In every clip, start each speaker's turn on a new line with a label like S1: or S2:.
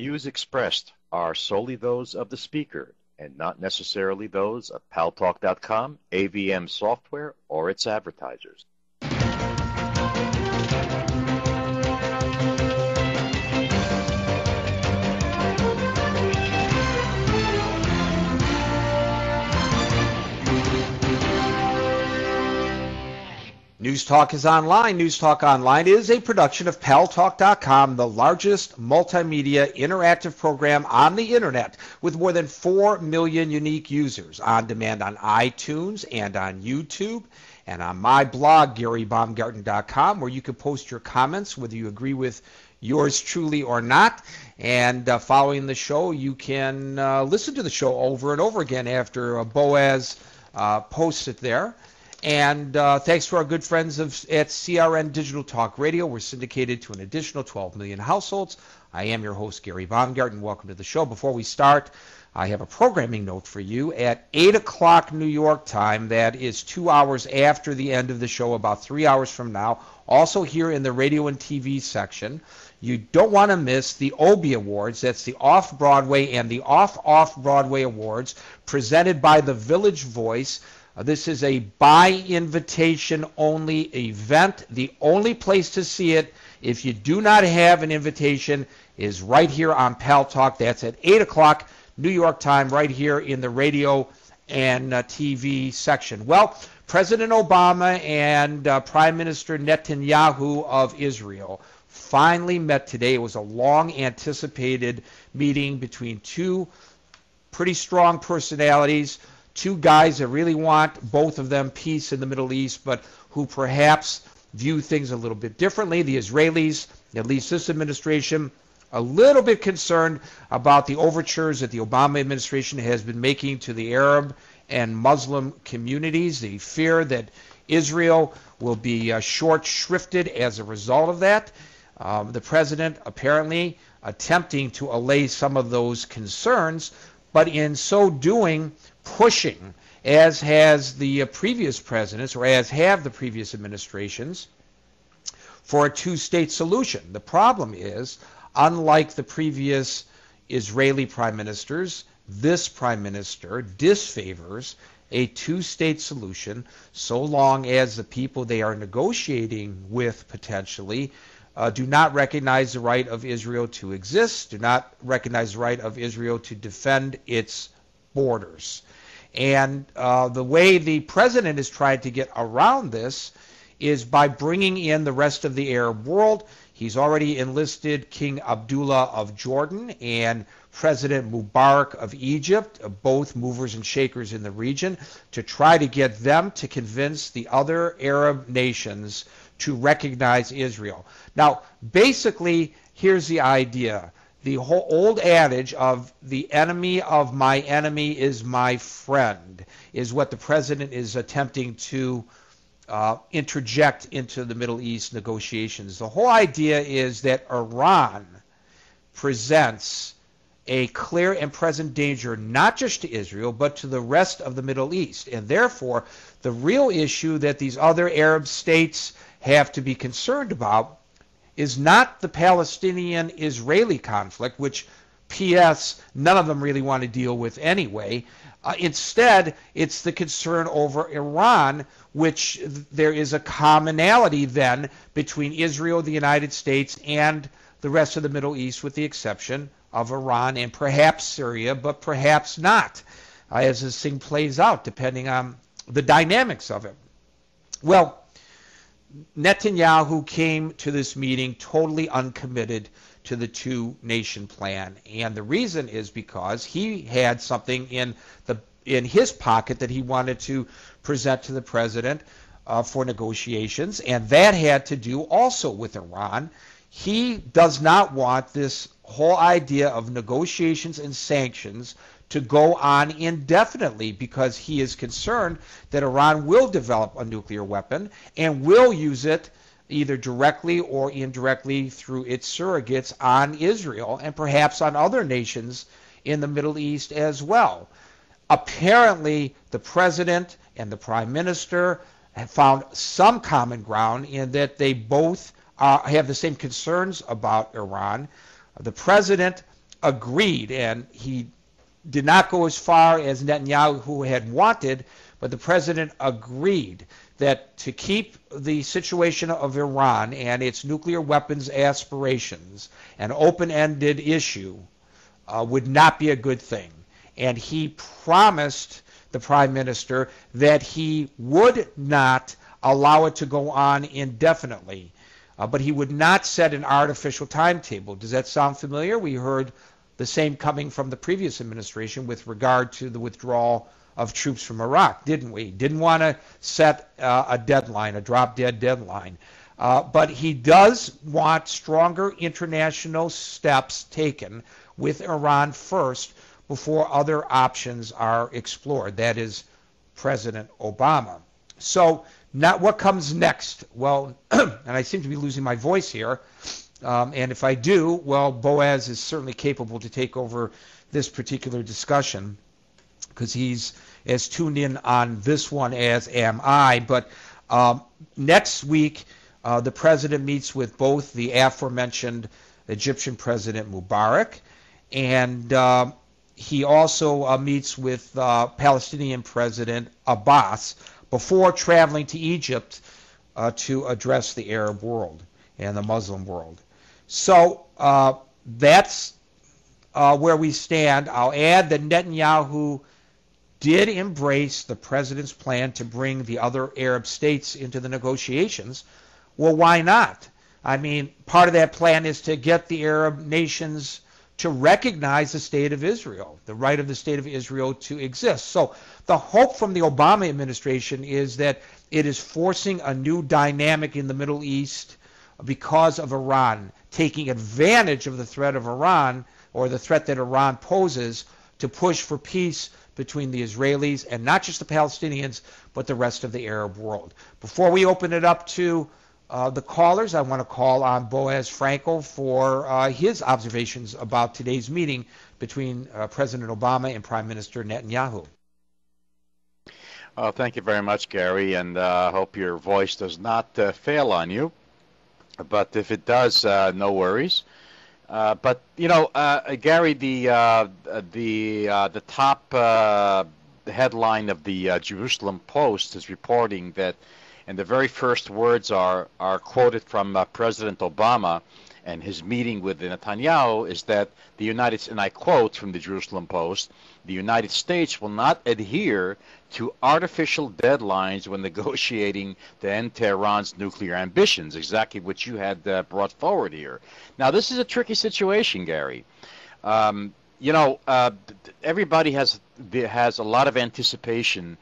S1: Views expressed are solely those of the speaker and not necessarily those of Paltalk.com, AVM Software, or its advertisers.
S2: News Talk is online. News Talk Online is a production of Paltalk.com, the largest multimedia interactive program on the internet with more than 4 million unique users on demand on iTunes and on YouTube and on my blog, GaryBaumgarten.com, where you can post your comments, whether you agree with yours truly or not. And following the show, you can listen to the show over and over again after Boaz posts it there. And thanks to our good friends at CRN Digital Talk Radio, we're syndicated to an additional 12 million households. I am your host, Gary Baumgarten. Welcome to the show. Before we start, I have a programming note for you. At 8 o'clock New York time, that is 2 hours after the end of the show, about 3 hours from now, also here in the radio and TV section, you don't want to miss the Obie Awards. That's the Off-Broadway and the Off-Broadway Awards presented by the Village Voice. This is a by-invitation only event. The only place to see it, if you do not have an invitation, is right here on Paltalk. That's at 8 o'clock New York time, right here in the radio and TV section. Well, President Obama and Prime Minister Netanyahu of Israel finally met today. It was a long-anticipated meeting between two pretty strong personalities, two guys that really want, both of them, peace in the Middle East, but who perhaps view things a little bit differently. The Israelis, at least this administration, a little bit concerned about the overtures that the Obama administration has been making to the Arab and Muslim communities. They fear that Israel will be short-shrifted as a result of that. The president apparently attempting to allay some of those concerns, but in so doing, pushing, as has the previous presidents, or as have the previous administrations, for a two-state solution. The problem is, unlike the previous Israeli prime ministers, this prime minister disfavors a two-state solution so long as the people they are negotiating with potentially do not recognize the right of Israel to exist, do not recognize the right of Israel to defend its borders. And the way the president is trying to get around this is by bringing in the rest of the Arab world. He's already enlisted King Abdullah of Jordan and President Mubarak of Egypt, both movers and shakers in the region, to try to get them to convince the other Arab nations to recognize Israel. Now, basically, here's the idea. The whole old adage of the enemy of my enemy is my friend is what the president is attempting to interject into the Middle East negotiations. The whole idea is that Iran presents a clear and present danger not just to Israel, but to the rest of the Middle East. And therefore, the real issue that these other Arab states have to be concerned about is not the Palestinian-Israeli conflict, which, P.S., none of them really want to deal with anyway. Instead, it's the concern over Iran, which there is a commonality then between Israel, the United States, and the rest of the Middle East, with the exception of Iran and perhaps Syria, but perhaps not, as this thing plays out, depending on the dynamics of it. Well, Netanyahu came to this meeting totally uncommitted to the two-nation plan, and the reason is because he had something in his pocket that he wanted to present to the president for negotiations, and that had to do also with Iran. He does not want this whole idea of negotiations and sanctions to go on indefinitely because he is concerned that Iran will develop a nuclear weapon and will use it either directly or indirectly through its surrogates on Israel and perhaps on other nations in the Middle East as well. Apparently, the president and the prime minister have found some common ground in that they both have the same concerns about Iran. The president agreed, and he did not go as far as Netanyahu had wanted, but the president agreed that to keep the situation of Iran and its nuclear weapons aspirations an open-ended issue would not be a good thing. And he promised the prime minister that he would not allow it to go on indefinitely, but he would not set an artificial timetable. Does that sound familiar? We heard the same coming from the previous administration with regard to the withdrawal of troops from Iraq, didn't we? Didn't want to set a deadline, a drop-dead deadline. But he does want stronger international steps taken with Iran first before other options are explored. That is President Obama. So now what comes next? Well, and I seem to be losing my voice here, and if I do, well, Boaz is certainly capable to take over this particular discussion because he's as tuned in on this one as am I. But next week, the president meets with both the aforementioned Egyptian President Mubarak, and he also meets with Palestinian President Abbas before traveling to Egypt to address the Arab world and the Muslim world. So that's where we stand. I'll add that Netanyahu did embrace the president's plan to bring the other Arab states into the negotiations. Well, why not? I mean, part of that plan is to get the Arab nations to recognize the state of Israel, the right of the state of Israel to exist. So the hope from the Obama administration is that it is forcing a new dynamic in the Middle East because of Iran, taking advantage of the threat of Iran or the threat that Iran poses to push for peace between the Israelis and not just the Palestinians, but the rest of the Arab world. Before we open it up to the callers, I want to call on Boaz Frankel for his observations about today's meeting between President Obama and Prime Minister Netanyahu.
S1: Thank you very much, Gary, and I hope your voice does not fail on you. But if it does, no worries. But you know, Gary, the top headline of the Jerusalem Post is reporting that, and the very first words are quoted from President Obama and his meeting with Netanyahu, is that the United, and I quote from the Jerusalem Post, the United States will not adhere to artificial deadlines when negotiating to end Tehran's nuclear ambitions, exactly what you had brought forward here. Now, this is a tricky situation, Gary. You know, everybody has a lot of anticipation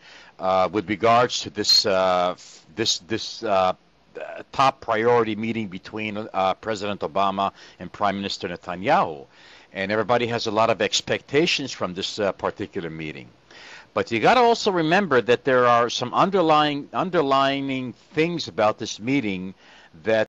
S1: with regards to this top priority meeting between President Obama and Prime Minister Netanyahu, and everybody has a lot of expectations from this particular meeting. But you got to also remember that there are some underlying things about this meeting that